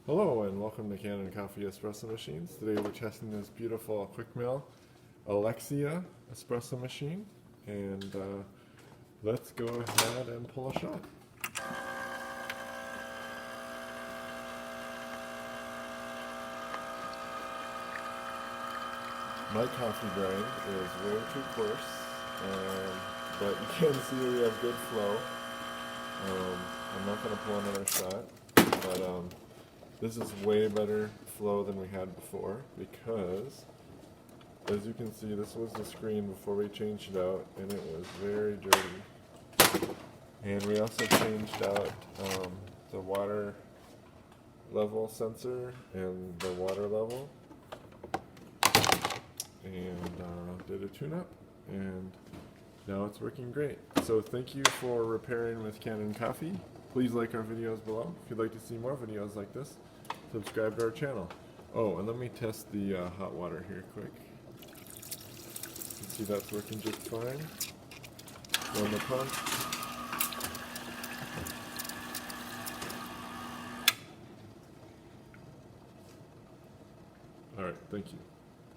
Hello and welcome to Canon Coffee Espresso Machines. Today we're testing this beautiful Quickmill Alexia espresso machine, and let's go ahead and pull a shot. My coffee grind is way too coarse, but you can see we have good flow. I'm not going to pull another shot, but this is way better flow than we had before because, as you can see, this was the screen before we changed it out, and it was very dirty. And we also changed out the water level sensor and the water level, and did a tune-up, and now it's working great. So thank you for repairing with Canon Coffee. Please like our videos below. If you'd like to see more videos like this, subscribe to our channel. Oh, and let me test the hot water here quick. You can see that's working just fine. Run the pump. Alright, thank you.